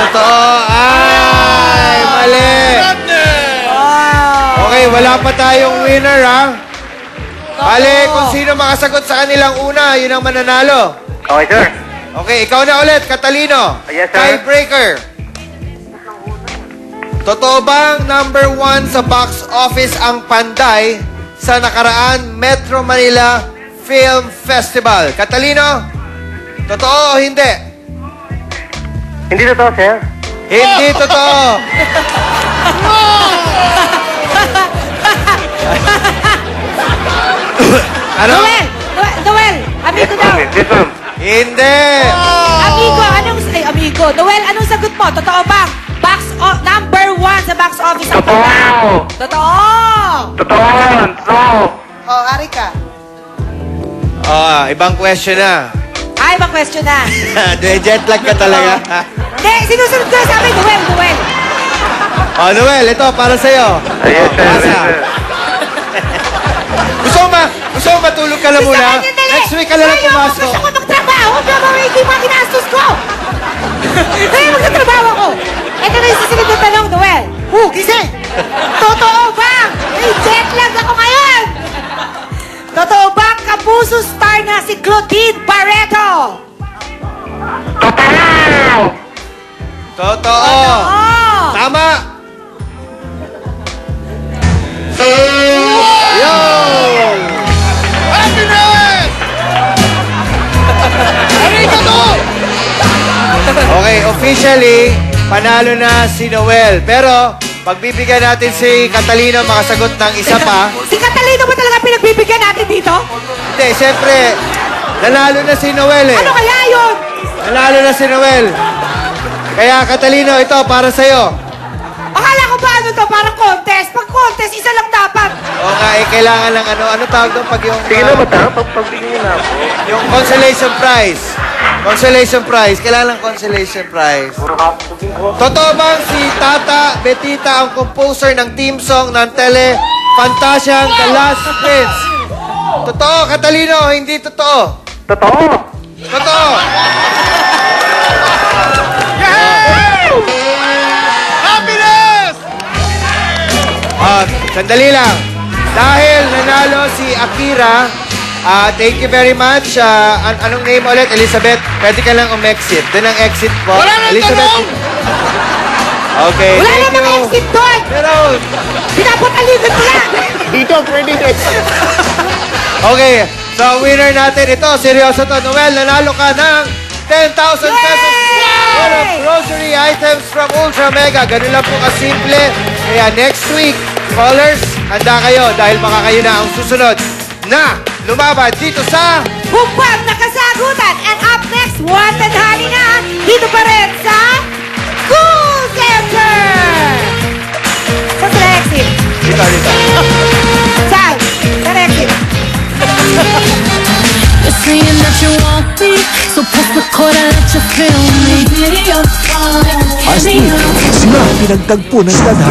totoo. Ay, mali. Okay, wala pa tayong winner, ha? Bale, kung sino makasagot sa kanilang una, yun ang mananalo. Okay, sir. Okay, ikaw na ulit, Catalino. Yes, sir. Tiebreaker. Totoo bang number 1 sa box office ang Panday sa nakaraan Metro Manila Film Festival? Catalino, totoo o hindi? Hindi totoo, sir. Hindi totoo. Ano? Noel, amigo daw. Yes, ma'am. Hindi. Amigo. Noel, anong sagot mo? Totoo bang number 1 sa box office ang Totoo. Panday? Totoo. Totoo. Oh, ari ka. Ibang question na. Ay, ibang question na. Jet lag ka talaga. Hindi, sinusunod ko sa amin. Noel. Noel, ito para sa'yo. Yes, sir. Yes, Asa? sir. Gusto mo matulog ka lang muna? Next week ka lang pumasok. Gusto ko magtrabaho. Hindi mga ginastos ko. Kaya magtatrabaho ako. Ito na yung susunod na tanong, Noel. Gising. Totoo bang? May jet lag ako ngayon. Totoo bang kapuso star na si Claudine Barreto? Totoo. Tama. Yo! Happy Noel! Okay, officially, panalo na si Noel. Pero, pagbibigyan natin si Catalino makasagot ng isa pa. Si Catalino ba talaga pinagbibigyan natin dito? Hindi, siyempre, nanalo na si Noel eh. Ano kaya yun? Nanalo na si Noel. Kaya, Catalino, ito para sa'yo. Akala ko ba ano to? Parang contest. Pag contest, isa lang dapat. Oo nga, kailangan lang ano tawag doon pag yung... Sige na ba, tara? Pagbigyan niyo na ako. Yung consolation prize. Consolation prize. Kailangan consolation prize. Totoo bang si Tata Betita ang composer ng theme song ng Fantasyang The Last Prince? Totoo, Catalino. Hindi totoo. Totoo. Totoo. Happiness! Sandali lang. Dahil nanalo si Akira, thank you very much. Anong name ulit? Elizabeth, pwede ka lang umexit. Doon ang exit po. Elizabeth. Okay, Wala thank namang you. exit doon. Pero, Pinapataligan ko lang. Dito, pwede guys. okay, so winner natin ito. Seryoso to. Noel, nanalo ka ng 10,000 pesos. Full of grocery items from Ultra Mega. Ganun lang po kasimple. Kaya next week, callers, handa kayo dahil baka kayo na ang susunod na lumaban dito sa... Humpang nakasagutan. And up next, one tanghali na. Dito pa rin sa Cool Center. Saan sa exit? Dito. Saan? Sa exit. You're saying that you want me, so press the chord and let you feel me. Video phone. Astig, sila pinagtagpo ng tadhana.